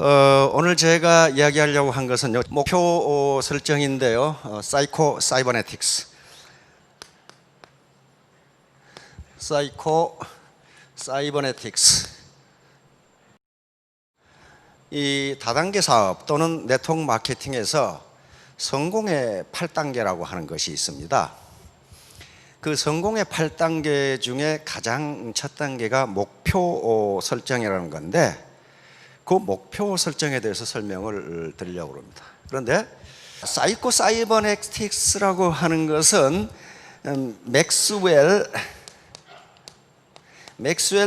오늘 제가 이야기하려고 한 것은 목표 설정인데요. 사이코 사이버네틱스. 사이코 사이버네틱스. 이 다단계 사업 또는 네트워크 마케팅에서 성공의 8단계라고 하는 것이 있습니다. 그 성공의 8단계 중에 가장 첫 단계가 목표 설정이라는 건데, 그 목표 설정에 대해서 설명을 드리려고 합니다. 그런데 사이코 사이버네틱스라고 하는 것은 맥스웰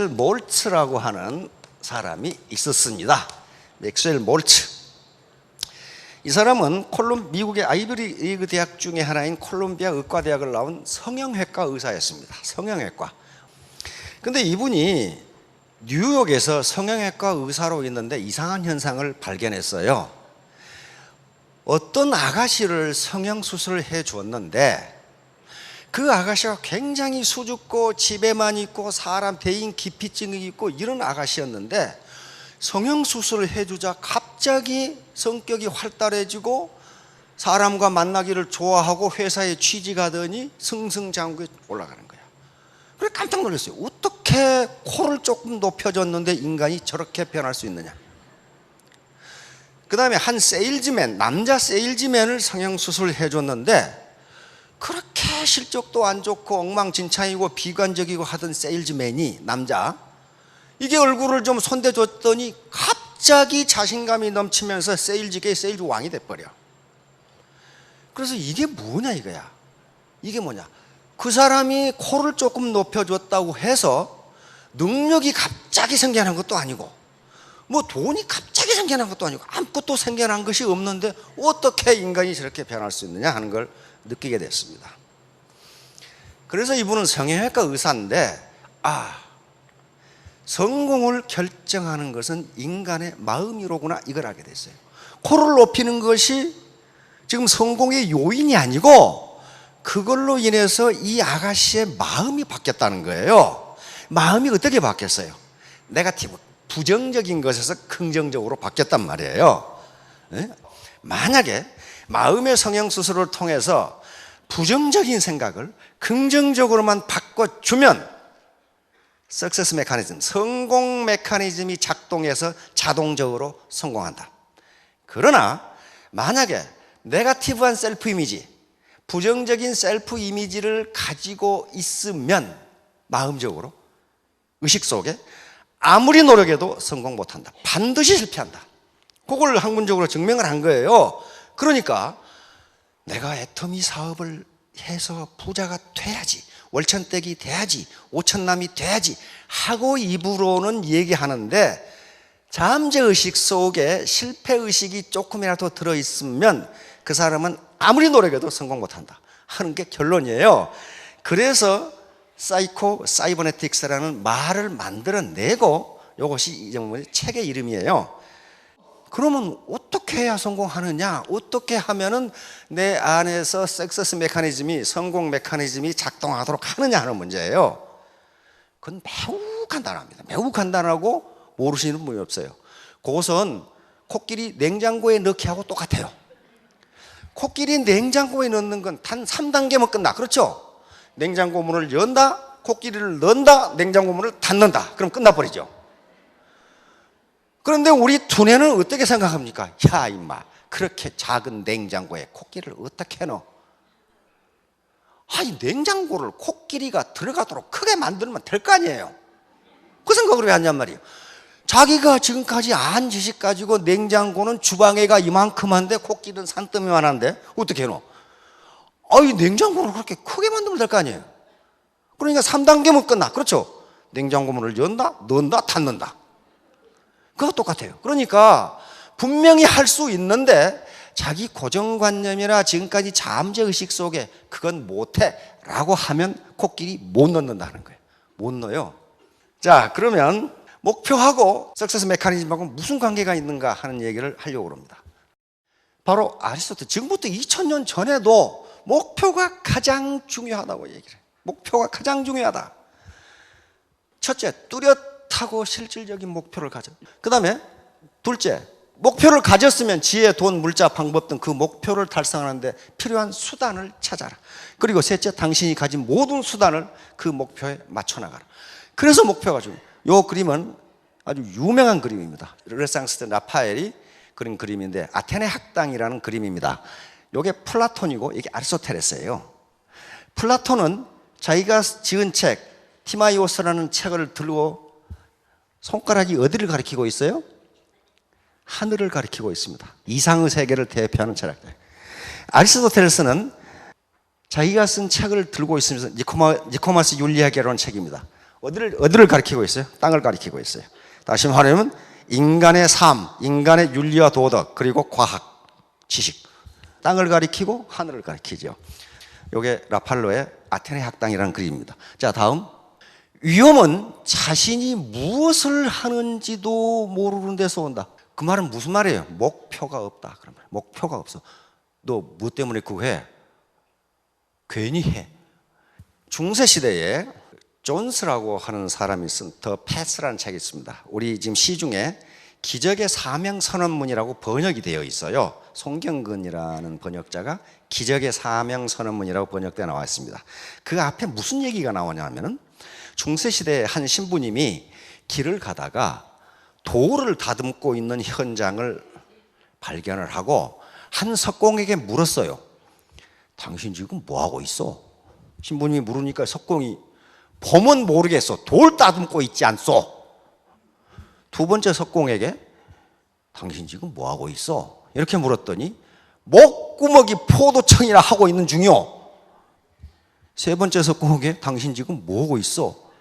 몰츠라고 하는 사람이 있었습니다. 맥스웰 몰츠. 이 사람은 미국의 아이비리그 대학 중에 하나인 콜롬비아 의과대학을 나온 성형외과 의사였습니다. 성형외과. 근데 이분이 뉴욕에서 성형외과 의사로 있는데 이상한 현상을 발견했어요. 어떤 아가씨를 성형수술을 해 주었는데 그 아가씨가 굉장히 수줍고 집에만 있고 사람 대인 기피증이 있고 이런 아가씨였는데 성형수술을 해주자 갑자기 성격이 활달해지고 사람과 만나기를 좋아하고 회사에 취직하더니 승승장구에 올라가는 거예요. 그래서 깜짝 놀랐어요. 어떻게 코를 조금 높여줬는데 인간이 저렇게 변할 수 있느냐. 그 다음에 한 세일즈맨, 남자 세일즈맨을 성형수술을 해줬는데 그렇게 실적도 안 좋고 엉망진창이고 비관적이고 하던 세일즈맨이 남자, 이게 얼굴을 좀 손대줬더니 갑자기 자신감이 넘치면서 세일즈계의 세일즈 왕이 돼버려. 그래서 이게 뭐냐 이거야. 이게 뭐냐. 그 사람이 코를 조금 높여줬다고 해서 능력이 갑자기 생겨난 것도 아니고 뭐 돈이 갑자기 생겨난 것도 아니고 아무것도 생겨난 것이 없는데 어떻게 인간이 저렇게 변할 수 있느냐 하는 걸 느끼게 됐습니다. 그래서 이분은 성형외과 의사인데 성공을 결정하는 것은 인간의 마음이로구나 이걸 알게 됐어요. 코를 높이는 것이 지금 성공의 요인이 아니고 그걸로 인해서 이 아가씨의 마음이 바뀌었다는 거예요. 마음이 어떻게 바뀌었어요? 네거티브, 부정적인 것에서 긍정적으로 바뀌었단 말이에요. 만약에 마음의 성형수술을 통해서 부정적인 생각을 긍정적으로만 바꿔주면 석세스 메커니즘, 성공 메커니즘이 작동해서 자동적으로 성공한다. 그러나 만약에 네거티브한 셀프 이미지, 부정적인 셀프 이미지를 가지고 있으면 마음적으로 의식 속에 아무리 노력해도 성공 못한다. 반드시 실패한다. 그걸 학문적으로 증명을 한 거예요. 그러니까 내가 애터미 사업을 해서 부자가 돼야지, 월천댁이 돼야지, 오천남이 돼야지 하고 입으로는 얘기하는데 잠재의식 속에 실패의식이 조금이라도 들어있으면 그 사람은 아무리 노력해도 성공 못한다 하는 게 결론이에요. 그래서 사이코 사이버네틱스라는 말을 만들어내고 이것이 이 책의 이름이에요. 그러면 어떻게 해야 성공하느냐, 어떻게 하면은 내 안에서 석세스 메커니즘이, 성공 메커니즘이 작동하도록 하느냐 하는 문제예요. 그건 매우 간단합니다. 매우 간단하고 모르시는 분이 없어요. 그것은 코끼리 냉장고에 넣기 하고 똑같아요. 코끼리 냉장고에 넣는 건 단 3단계면 끝나. 그렇죠? 냉장고 문을 연다, 코끼리를 넣는다, 냉장고 문을 닫는다. 그럼 끝나버리죠. 그런데 우리 두뇌는 어떻게 생각합니까? 야 임마, 그렇게 작은 냉장고에 코끼리를 어떻게 넣어? 이 냉장고를 코끼리가 들어가도록 크게 만들면 될 거 아니에요. 그 생각을 왜 하냔 말이에요. 자기가 지금까지 안 지식 가지고 냉장고는 주방에가 이만큼한데 코끼리는 산더미만 한데 어떻게 해놓어? 이 냉장고를 그렇게 크게 만들면 될 거 아니에요. 그러니까 3단계면 끝나. 그렇죠? 냉장고 문을 연다, 넣는다, 닫는다. 그거 똑같아요. 그러니까 분명히 할 수 있는데 자기 고정관념이나 지금까지 잠재의식 속에 그건 못해 라고 하면 코끼리 못 넣는다는 거예요. 못 넣어요. 자, 그러면 목표하고 석세스 메커니즘하고 무슨 관계가 있는가 하는 얘기를 하려고 합니다. 바로 아리스토텔, 지금부터 2000년 전에도 목표가 가장 중요하다고 얘기를 해요. 목표가 가장 중요하다. 첫째, 뚜렷하고 실질적인 목표를 가져. 그 다음에 둘째, 목표를 가졌으면 지혜, 돈, 물자, 방법 등 그 목표를 달성하는데 필요한 수단을 찾아라. 그리고 셋째, 당신이 가진 모든 수단을 그 목표에 맞춰 나가라. 그래서 목표가 중요해요. 이 그림은 아주 유명한 그림입니다. 르네상스 때 라파엘이 그린 그림인데 아테네 학당이라는 그림입니다. 이게 플라톤이고 이게 아리스토텔레스예요. 플라톤은 자기가 지은 책 티마이오스라는 책을 들고 손가락이 어디를 가리키고 있어요? 하늘을 가리키고 있습니다. 이상의 세계를 대표하는 철학자예요. 아리스토텔레스는 자기가 쓴 책을 들고 있으면서 니코마스 윤리학이라는 책입니다. 어디를 가리키고 있어요? 땅을 가리키고 있어요. 다시 말하면 인간의 삶, 인간의 윤리와 도덕, 그리고 과학, 지식. 땅을 가리키고 하늘을 가리키죠. 이게 라팔로의 아테네 학당이라는 그림입니다. 자, 다음. 위험은 자신이 무엇을 하는지도 모르는 데서 온다. 그 말은 무슨 말이에요? 목표가 없다. 그런 말. 목표가 없어. 너 뭐 때문에 그거 해? 괜히 해. 중세 시대에 존스라고 하는 사람이 쓴 더 패스라는 책이 있습니다. 우리 지금 시중에 기적의 사명 선언문이라고 번역이 되어 있어요. 송경근이라는 번역자가 기적의 사명 선언문이라고 번역되어 나와 있습니다. 그 앞에 무슨 얘기가 나오냐면은 중세 시대의 한 신부님이 길을 가다가 돌을 다듬고 있는 현장을 발견을 하고 한 석공에게 물었어요. 당신 지금 뭐 하고 있어? 신부님이 물으니까 석공이 보면 모르겠어. 돌 다듬고 있지 않소? 두 번째 석공에게 당신 지금 뭐 하고 있어? 이렇게 물었더니 목구멍이 포도청이나 하고 있는 중이요. 세 번째 석공에게 당신 지금 뭐 하고 있어?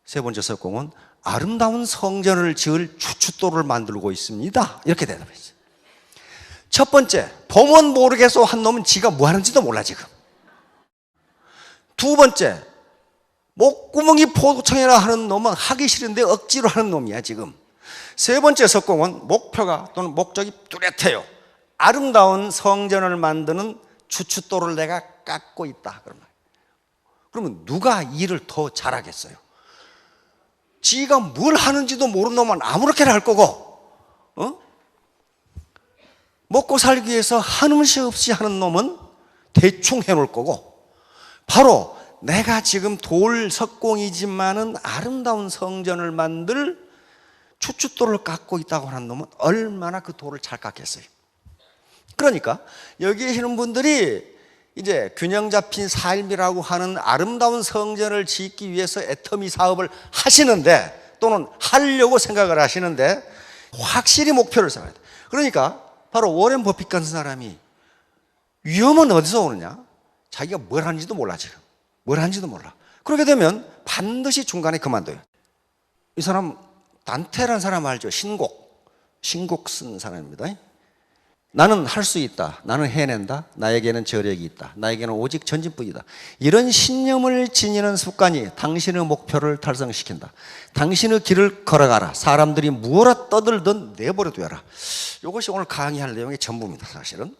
세 번째 석공은 아름다운 성전을 지을 추춧돌을 만들고 있습니다. 이렇게 대답했어요. 첫 번째, 보면 모르겠소 한 놈은 지가 뭐 하는지도 몰라 지금. 두 번째, 목구멍이 포도청이라 하는 놈은 하기 싫은데 억지로 하는 놈이야 지금. 세 번째 석공은 목표가 또는 목적이 뚜렷해요. 아름다운 성전을 만드는 추춧돌을 내가 깎고 있다. 그러면 누가 일을 더 잘하겠어요? 지가 뭘 하는지도 모르는 놈은 아무렇게나 할 거고, 먹고 살기 위해서 한음식 없이 하는 놈은 대충 해놓을 거고, 바로 내가 지금 돌 석공이지만은 아름다운 성전을 만들 추춧돌을 깎고 있다고 하는 놈은 얼마나 그 돌을 잘 깎겠어요. 그러니까 여기 계시는 분들이 이제 균형 잡힌 삶이라고 하는 아름다운 성전을 짓기 위해서 애터미 사업을 하시는데, 또는 하려고 생각을 하시는데 확실히 목표를 세워야 돼. 그러니까 바로 워렌 버핏 같은 사람이 위험은 어디서 오느냐? 자기가 뭘 하는지도 몰라 지금. 뭘 하는지도 몰라. 그렇게 되면 반드시 중간에 그만둬요. 이 사람 단테라는 사람 알죠? 신곡 쓴 사람입니다. 나는 할 수 있다. 나는 해낸다. 나에게는 저력이 있다. 나에게는 오직 전진뿐이다. 이런 신념을 지니는 습관이 당신의 목표를 달성시킨다. 당신의 길을 걸어가라. 사람들이 무엇라 떠들든 내버려 둬라. 이것이 오늘 강의할 내용의 전부입니다. 사실은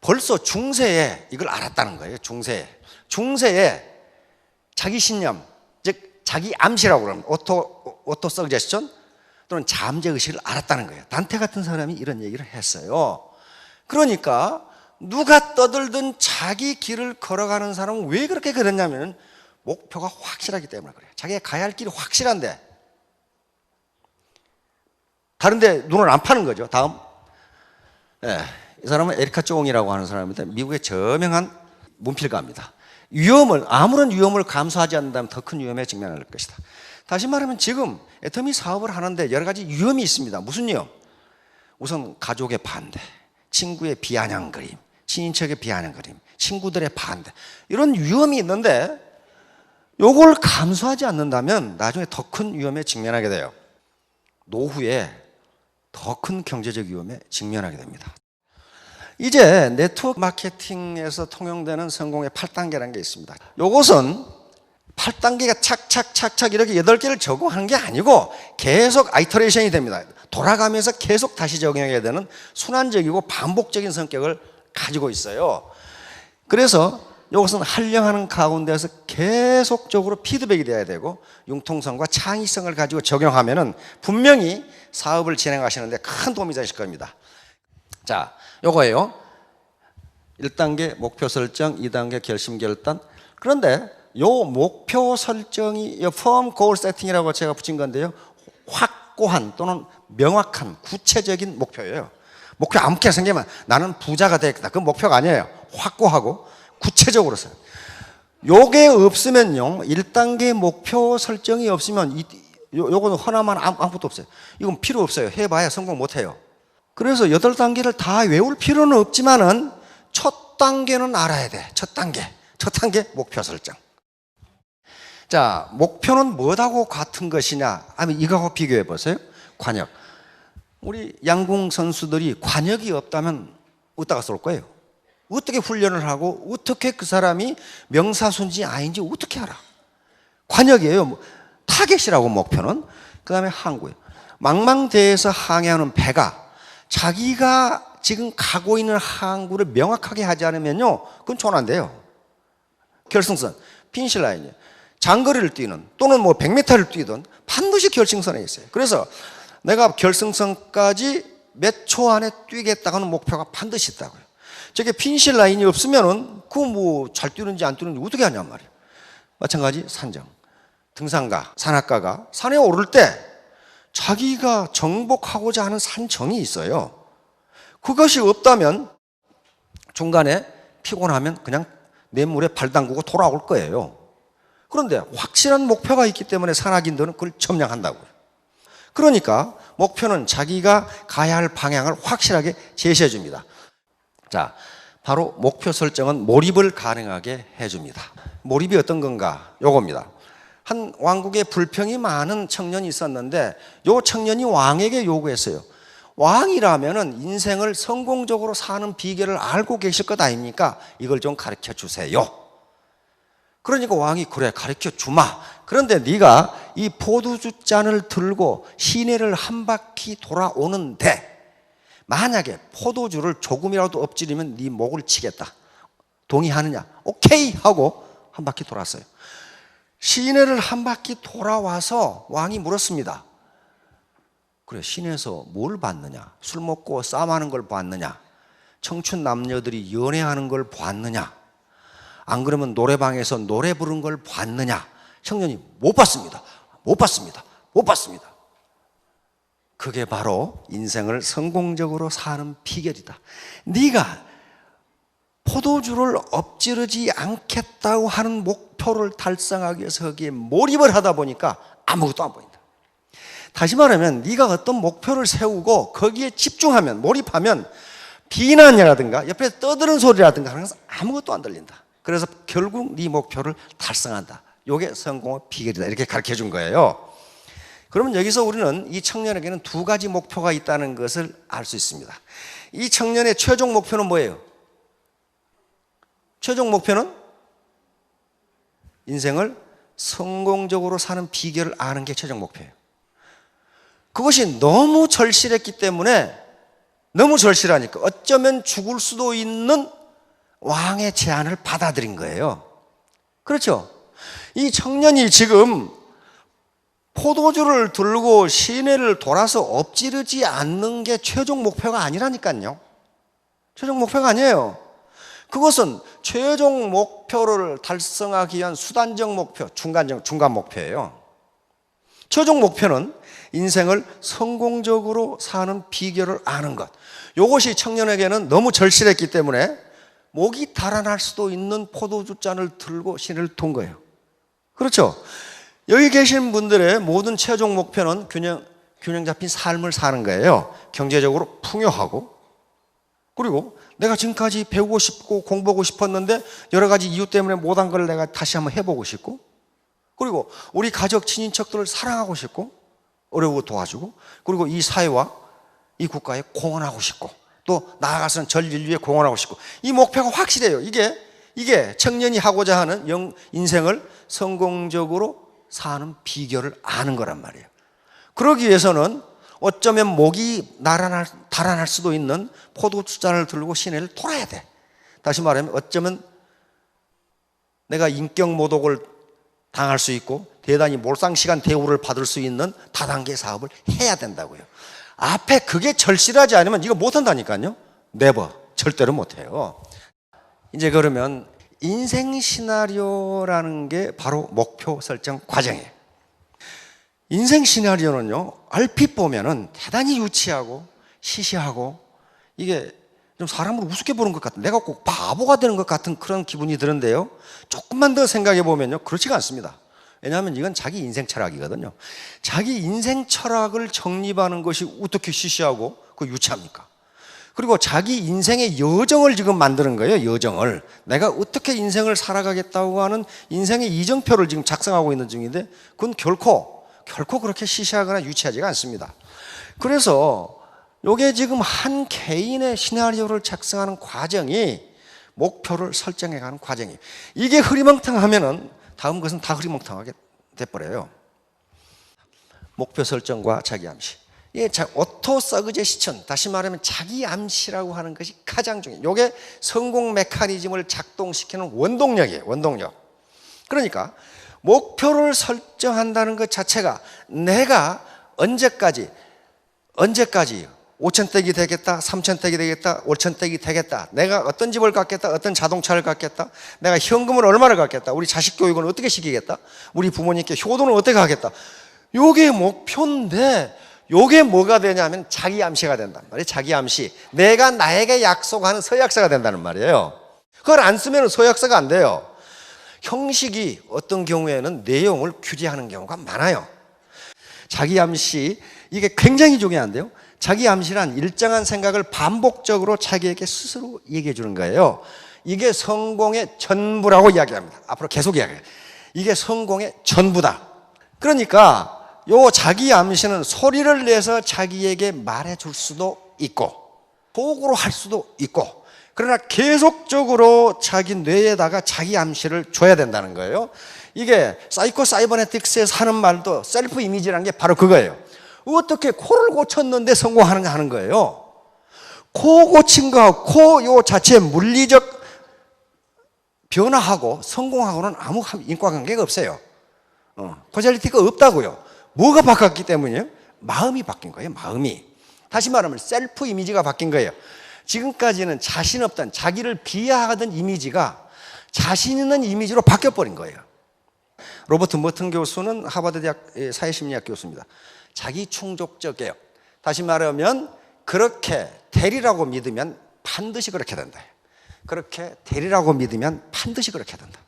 벌써 중세에 이걸 알았다는 거예요. 중세에 자기 신념, 즉 자기 암시라고 그러면 오토 서제스션 또는 잠재의식을 알았다는 거예요. 단테 같은 사람이 이런 얘기를 했어요. 그러니까 누가 떠들든 자기 길을 걸어가는 사람은 왜 그렇게 그랬냐면 목표가 확실하기 때문에 그래요. 자기가 가야 할 길이 확실한데 다른 데 눈을 안 파는 거죠. 다음. 이 사람은 에리카 쫑이라고 하는 사람인데 미국의 저명한 문필가입니다. 아무런 위험을 감수하지 않는다면 더 큰 위험에 직면할 것이다. 다시 말하면 지금 애터미 사업을 하는데 여러 가지 위험이 있습니다. 무슨 위험? 우선 가족의 반대, 친구의 비아냥 그림, 친인척의 비아냥 그림, 친구들의 반대, 이런 위험이 있는데 이걸 감수하지 않는다면 나중에 더 큰 위험에 직면하게 돼요. 노후에 더 큰 경제적 위험에 직면하게 됩니다. 이제 네트워크 마케팅에서 통용되는 성공의 8단계라는 게 있습니다. 이것은 8단계가 착착착착 이렇게 8개를 적용하는 게 아니고 계속 아이터레이션이 됩니다. 돌아가면서 계속 다시 적용해야 되는 순환적이고 반복적인 성격을 가지고 있어요. 그래서 이것은 활용하는 가운데서 계속적으로 피드백이 돼야 되고 융통성과 창의성을 가지고 적용하면은 분명히 사업을 진행하시는데 큰 도움이 되실 겁니다. 자, 요거예요. 1단계 목표 설정, 2단계 결심 결단. 그런데 요 목표 설정이 firm goal setting이라고 제가 붙인 건데요. 확고한 또는 명확한 구체적인 목표예요. 목표 아무렇게나 생기면 나는 부자가 되겠다. 그건 목표가 아니에요. 확고하고 구체적으로 써요. 요게 없으면요, 1단계 목표 설정이 없으면 요거는 허나만 아무것도 없어요. 이건 필요 없어요. 해봐야 성공 못해요. 그래서 8단계를 다 외울 필요는 없지만은 첫 단계는 알아야 돼. 첫 단계 목표 설정. 자, 목표는 뭐하고 같은 것이냐 하면 이거하고 비교해 보세요. 관역. 우리 양궁 선수들이 관역이 없다면 어디다가 쏠 거예요? 어떻게 훈련을 하고 어떻게 그 사람이 명사순지 아닌지 어떻게 알아? 관역이에요. 타겟이라고 목표는. 그 다음에 항구예요. 망망대해에서 항해하는 배가 자기가 지금 가고 있는 항구를 명확하게 하지 않으면요, 그건 촌안돼요. 결승선, 피니시라인이에요. 장거리를 뛰는 또는 뭐 100m를 뛰든 반드시 결승선에 있어요. 그래서 내가 결승선까지 몇 초 안에 뛰겠다는 목표가 반드시 있다고요. 저게 피니시 라인이 없으면은 그 뭐 잘 뛰는지 안 뛰는지 어떻게 하냔 말이에요. 마찬가지 산정. 등산가, 산악가가 산에 오를 때 자기가 정복하고자 하는 산정이 있어요. 그것이 없다면 중간에 피곤하면 그냥 냇물에 발 담그고 돌아올 거예요. 그런데 확실한 목표가 있기 때문에 산악인들은 그걸 점령한다고요. 그러니까 목표는 자기가 가야 할 방향을 확실하게 제시해 줍니다. 자, 바로 목표 설정은 몰입을 가능하게 해줍니다. 몰입이 어떤 건가? 요겁니다. 한 왕국에 불평이 많은 청년이 있었는데 요 청년이 왕에게 요구했어요. 왕이라면은 인생을 성공적으로 사는 비결을 알고 계실 것 아닙니까? 이걸 좀 가르쳐 주세요. 그러니까 왕이 그래 가르쳐 주마. 그런데 네가 이 포도주 잔을 들고 시내를 한 바퀴 돌아오는데 만약에 포도주를 조금이라도 엎지르면 네 목을 치겠다. 동의하느냐? 오케이 하고 한 바퀴 돌았어요. 시내를 한 바퀴 돌아와서 왕이 물었습니다. 그래, 시내에서 뭘 봤느냐? 술 먹고 싸움하는 걸 봤느냐? 청춘 남녀들이 연애하는 걸 봤느냐? 안 그러면 노래방에서 노래 부른 걸 봤느냐? 청년이 못 봤습니다. 못 봤습니다. 못 봤습니다. 그게 바로 인생을 성공적으로 사는 비결이다. 네가 포도주를 엎지르지 않겠다고 하는 목표를 달성하기 위해서 거기에 몰입을 하다 보니까 아무것도 안 보인다. 다시 말하면 네가 어떤 목표를 세우고 거기에 집중하면, 몰입하면 비난이라든가 옆에 떠드는 소리라든가 하는 것은 아무것도 안 들린다. 그래서 결국 네 목표를 달성한다. 이게 성공의 비결이다. 이렇게 가르쳐 준 거예요. 그러면 여기서 우리는 이 청년에게는 두 가지 목표가 있다는 것을 알 수 있습니다. 이 청년의 최종 목표는 뭐예요? 최종 목표는 인생을 성공적으로 사는 비결을 아는 게 최종 목표예요. 그것이 너무 절실했기 때문에, 너무 절실하니까 어쩌면 죽을 수도 있는 왕의 제안을 받아들인 거예요. 그렇죠? 이 청년이 지금 포도주를 들고 시내를 돌아서 엎지르지 않는 게 최종 목표가 아니라니까요. 최종 목표가 아니에요. 그것은 최종 목표를 달성하기 위한 수단적 목표, 중간 목표예요. 최종 목표는 인생을 성공적으로 사는 비결을 아는 것. 이것이 청년에게는 너무 절실했기 때문에 목이 달아날 수도 있는 포도주 잔을 들고 시내를 돈 거예요. 그렇죠? 여기 계신 분들의 모든 최종 목표는 균형 잡힌 삶을 사는 거예요. 경제적으로 풍요하고, 그리고 내가 지금까지 배우고 싶고 공부하고 싶었는데 여러 가지 이유 때문에 못한 걸 내가 다시 한번 해보고 싶고, 그리고 우리 가족, 친인척들을 사랑하고 싶고, 어려우고 도와주고, 그리고 이 사회와 이 국가에 공헌하고 싶고, 또 나아가서는 전 인류에 공헌하고 싶고, 이 목표가 확실해요. 이게 청년이 하고자 하는 인생을 성공적으로 사는 비결을 아는 거란 말이에요. 그러기 위해서는 어쩌면 목이 달아날 수도 있는 포도주 잔을 들고 시내를 돌아야 돼. 다시 말하면 어쩌면 내가 인격 모독을 당할 수 있고 대단히 몰상시간 대우를 받을 수 있는 다단계 사업을 해야 된다고요. 앞에 그게 절실하지 않으면 이거 못한다니까요. 네버, 절대로 못해요. 이제 그러면 인생 시나리오라는 게 바로 목표 설정 과정이에요. 인생 시나리오는요, 얼핏 보면은 대단히 유치하고 시시하고 이게 좀 사람을 우습게 보는 것 같은, 내가 꼭 바보가 되는 것 같은 그런 기분이 드는데요, 조금만 더 생각해 보면요, 그렇지가 않습니다. 왜냐하면 이건 자기 인생 철학이거든요. 자기 인생 철학을 정립하는 것이 어떻게 시시하고 그 유치합니까? 그리고 자기 인생의 여정을 지금 만드는 거예요. 여정을. 내가 어떻게 인생을 살아가겠다고 하는 인생의 이정표를 지금 작성하고 있는 중인데 그건 결코 그렇게 시시하거나 유치하지가 않습니다. 그래서 이게 지금 한 개인의 시나리오를 작성하는 과정이 목표를 설정해가는 과정이에요. 이게 흐리멍텅하면은 다음 것은 다 흐리멍텅하게 돼버려요. 목표 설정과 자기 암시. 이게 오토 서그제스천, 다시 말하면 자기 암시라고 하는 것이 가장 중요해요. 이게 성공 메커니즘을 작동시키는 원동력이에요. 원동력. 그러니까 목표를 설정한다는 것 자체가 내가 언제까지 5,000댁이 되겠다, 3,000댁이 되겠다, 5,000댁이 되겠다, 내가 어떤 집을 갖겠다, 어떤 자동차를 갖겠다, 내가 현금을 얼마를 갖겠다, 우리 자식 교육은 어떻게 시키겠다, 우리 부모님께 효도는 어떻게 하겠다, 요게 목표인데 요게 뭐가 되냐면 자기 암시가 된단 말이에요. 자기 암시. 내가 나에게 약속하는 서약서가 된다는 말이에요. 그걸 안 쓰면 서약서가 안 돼요. 형식이 어떤 경우에는 내용을 규제하는 경우가 많아요. 자기 암시, 이게 굉장히 중요한데요. 자기 암시란 일정한 생각을 반복적으로 자기에게 스스로 얘기해 주는 거예요. 이게 성공의 전부라고 이야기합니다. 앞으로 계속 이야기해요. 이게 성공의 전부다. 그러니까 요 자기 암시는 소리를 내서 자기에게 말해 줄 수도 있고 도구로 할 수도 있고, 그러나 계속적으로 자기 뇌에다가 자기 암시를 줘야 된다는 거예요. 이게 사이코 사이버네틱스에서 하는 말도 셀프 이미지라는 게 바로 그거예요. 어떻게 코를 고쳤는데 성공하는가 하는 거예요. 코 고친 거하고 코 요 자체의 물리적 변화하고 성공하고는 아무 인과관계가 없어요. 코잘리티가 없다고요. 뭐가 바뀌었기 때문이에요? 마음이 바뀐 거예요. 마음이. 다시 말하면 셀프 이미지가 바뀐 거예요. 지금까지는 자신 없던, 자기를 비하하던 이미지가 자신 있는 이미지로 바뀌어버린 거예요. 로버트 머튼 교수는 하버드 대학 사회심리학 교수입니다. 자기 충족적이에요. 다시 말하면 그렇게 되리라고 믿으면 반드시 그렇게 된다. 그렇게 되리라고 믿으면 반드시 그렇게 된다.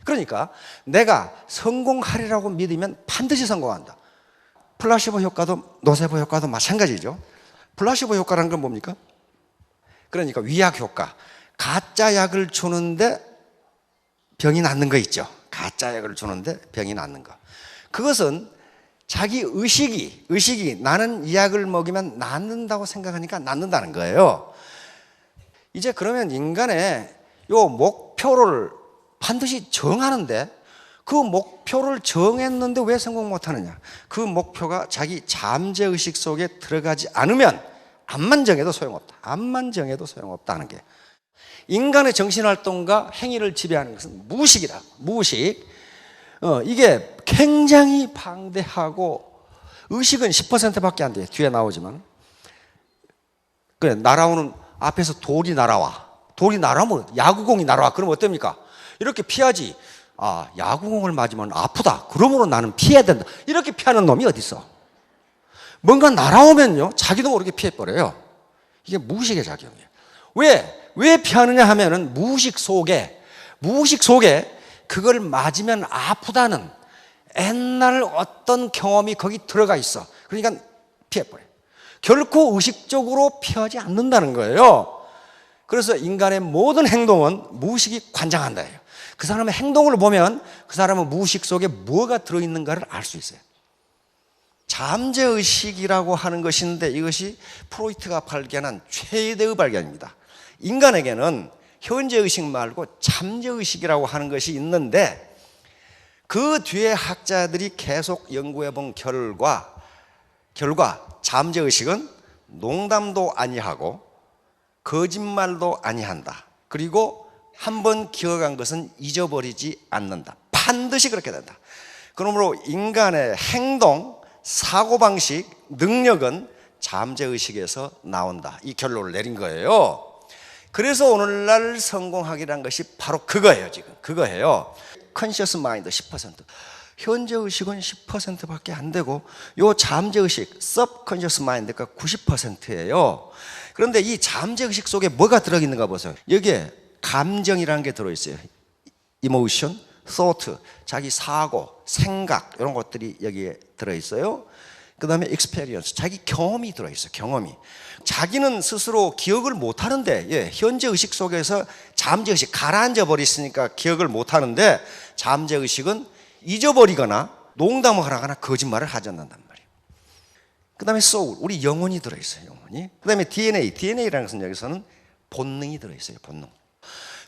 그러니까 내가 성공하리라고 믿으면 반드시 성공한다. 플라시보 효과도 노세보 효과도 마찬가지죠. 플라시보 효과라는 건 뭡니까? 그러니까 위약 효과. 가짜 약을 주는데 병이 낫는 거 있죠. 가짜 약을 주는데 병이 낫는 거. 그것은 자기 의식이 나는 이 약을 먹이면 낫는다고 생각하니까 낫는다는 거예요. 이제 그러면 인간의 요 목표를 반드시 정하는데 그 목표를 정했는데 왜 성공 못하느냐? 그 목표가 자기 잠재의식 속에 들어가지 않으면 암만 정해도 소용없다. 암만 정해도 소용없다는 게, 인간의 정신활동과 행위를 지배하는 것은 무의식이다. 무의식. 이게 굉장히 방대하고 의식은 10%밖에 안 돼요. 뒤에 나오지만. 그래, 날아오는 앞에서 돌이 날아와. 돌이 날아오면 야구공이 날아와. 그럼 어떻습니까? 이렇게 피하지. 아, 야구공을 맞으면 아프다. 그러므로 나는 피해야 된다. 이렇게 피하는 놈이 어디 있어? 뭔가 날아오면요, 자기도 모르게 피해버려요. 이게 무의식의 작용이에요. 왜 피하느냐 하면은 무의식 속에 그걸 맞으면 아프다는 옛날 어떤 경험이 거기 들어가 있어. 그러니까 피해버려요. 결코 의식적으로 피하지 않는다는 거예요. 그래서 인간의 모든 행동은 무의식이 관장한다. 그 사람의 행동을 보면 그 사람은 무의식 속에 뭐가 들어있는가를 알 수 있어요. 잠재의식이라고 하는 것인데 이것이 프로이트가 발견한 최대의 발견입니다. 인간에게는 현재의식 말고 잠재의식이라고 하는 것이 있는데 그 뒤에 학자들이 계속 연구해 본 결과 잠재의식은 농담도 아니하고 거짓말도 아니한다. 그리고 한번 기억한 것은 잊어버리지 않는다. 반드시 그렇게 된다. 그러므로 인간의 행동, 사고방식, 능력은 잠재의식에서 나온다. 이 결론을 내린 거예요. 그래서 오늘날 성공학이라는 것이 바로 그거예요. 지금 그거예요. 컨셔스 마인드 10%, 현재의식은 10%밖에 안 되고 요 잠재의식, 서브컨셔스 마인드가 90%예요. 그런데 이 잠재의식 속에 뭐가 들어있는가 보세요. 여기에 감정이라는 게 들어있어요. 이모션, thought, 자기 사고, 생각 이런 것들이 여기에 들어있어요. 그 다음에 experience, 자기 경험이 들어있어요. 경험이. 자기는 스스로 기억을 못하는데 현재의식 속에서 잠재의식 가라앉아 버렸으니까 기억을 못하는데 잠재의식은 잊어버리거나 농담을 하거나 거짓말을 하지 않는단 말이에요. 그 다음에 soul, 우리 영혼이 들어있어요. 영혼이. 그 다음에 DNA라는 것은 여기서는 본능이 들어있어요. 본능.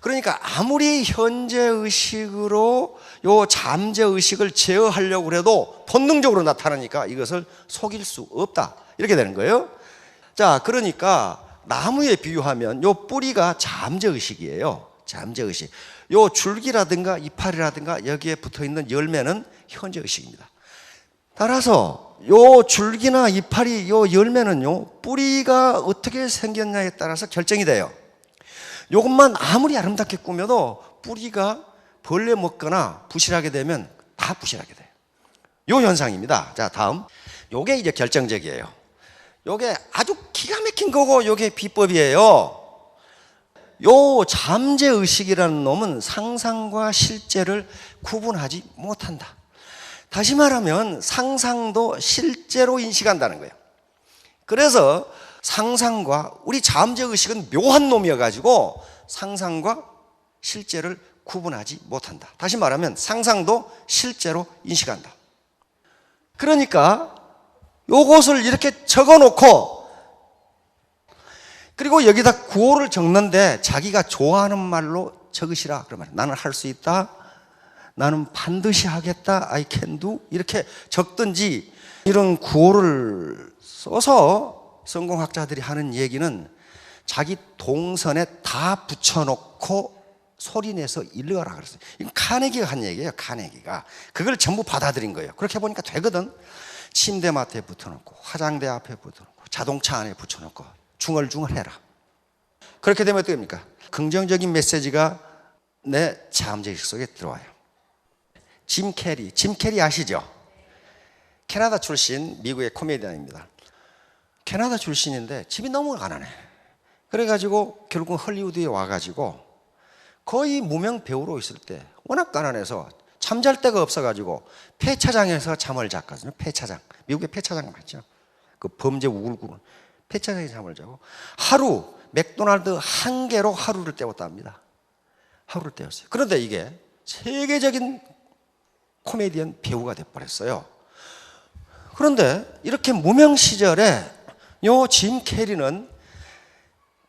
그러니까 아무리 현재의식으로 요 잠재의식을 제어하려고 해도 본능적으로 나타나니까 이것을 속일 수 없다. 이렇게 되는 거예요. 자, 그러니까 나무에 비유하면 요 뿌리가 잠재의식이에요. 잠재의식. 요 줄기라든가 이파리라든가 여기에 붙어있는 열매는 현재의식입니다. 따라서 요 줄기나 이파리, 요 열매는요 뿌리가 어떻게 생겼냐에 따라서 결정이 돼요. 요것만 아무리 아름답게 꾸며도 뿌리가 벌레 먹거나 부실하게 되면 다 부실하게 돼요. 요 현상입니다. 자, 다음. 요게 이제 결정적이에요. 요게 아주 기가 막힌 거고 요게 비법이에요. 요 잠재의식이라는 놈은 상상과 실제를 구분하지 못한다. 다시 말하면 상상도 실제로 인식한다는 거예요. 그래서 상상과 우리 잠재의식은 묘한 놈이어가지고 상상과 실제를 구분하지 못한다. 다시 말하면 상상도 실제로 인식한다. 그러니까 요것을 이렇게 적어놓고 그리고 여기다 구호를 적는데 자기가 좋아하는 말로 적으시라. 그러면 나는 할 수 있다. 나는 반드시 하겠다. I can do. 이렇게 적든지 이런 구호를 써서 성공학자들이 하는 얘기는 자기 동선에 다 붙여놓고 소리내서 읽어라 그랬어요. 이건 카네기가 한 얘기예요. 카네기가. 그걸 전부 받아들인 거예요. 그렇게 보니까 되거든. 침대맡에 붙여놓고 화장대 앞에 붙여놓고 자동차 안에 붙여놓고 중얼중얼해라. 그렇게 되면 어떻게 됩니까? 긍정적인 메시지가 내 잠재의식 속에 들어와요. 짐 캐리 아시죠? 캐나다 출신 미국의 코미디언입니다. 캐나다 출신인데 집이 너무 가난해. 그래가지고 결국 헐리우드에 와가지고 거의 무명 배우로 있을 때 워낙 가난해서 잠잘 데가 없어가지고 폐차장에서 잠을 잤거든요. 폐차장. 미국의 폐차장 맞죠? 그 범죄 우글우글 폐차장에서 잠을 자고 하루 맥도날드 한 개로 하루를 때웠다 합니다. 하루를 때웠어요. 그런데 이게 세계적인 코미디언 배우가 돼버렸어요. 그런데 이렇게 무명 시절에 요 짐 캐리는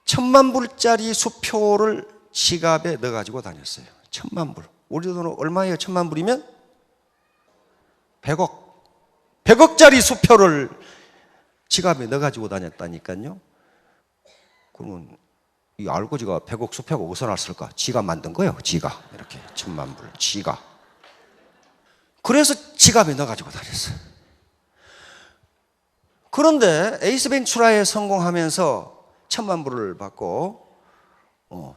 10,000불짜리 수표를 지갑에 넣어가지고 다녔어요. 10,000불. 우리 돈으로 얼마예요? 10,000불이면? 100억. 100억짜리 수표를 지갑에 넣어가지고 다녔다니까요. 그러면 이 알고 지가 100억 수표가 어디서 났을까? 지가 만든 거예요. 지가. 이렇게 10,000불. 지가. 그래서 지갑에 넣어가지고 다녔어요. 그런데 에이스 벤츄라에 성공하면서 1,000,000불을 받고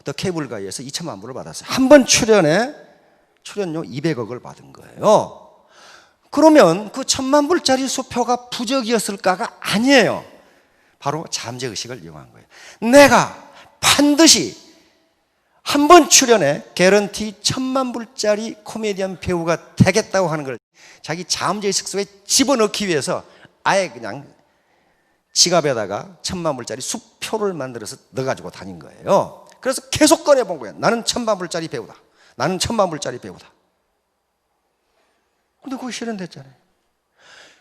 더 케이블 가이에서 2,000,000불을 받았어요. 한 번 출연료 200억을 받은 거예요. 그러면 그 1,000,000불짜리 수표가 부적이었을까가 아니에요. 바로 잠재의식을 이용한 거예요. 내가 반드시 한 번 출연에 개런티 1,000,000불짜리 코미디언 배우가 되겠다고 하는 걸 자기 잠재의식 속에 집어넣기 위해서 아예 그냥 지갑에다가 1,000,000불짜리 수표를 만들어서 넣어가지고 다닌 거예요. 그래서 계속 꺼내본 거예요. 나는 1,000,000불짜리 배우다. 나는 1,000,000불짜리 배우다. 근데 그거 실현됐잖아요.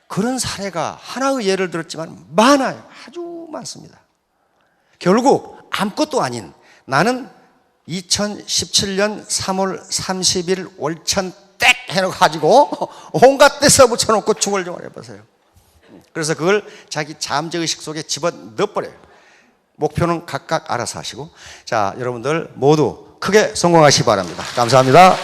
그런 사례가 하나의 예를 들었지만 많아요. 아주 많습니다. 결국 아무것도 아닌 나는 2017년 3월 30일 월천 땡 해가지고 온갖 데서 붙여놓고 중얼중얼 해보세요. 그래서 그걸 자기 잠재의식 속에 집어넣어버려요. 목표는 각각 알아서 하시고. 자, 여러분들 모두 크게 성공하시기 바랍니다. 감사합니다.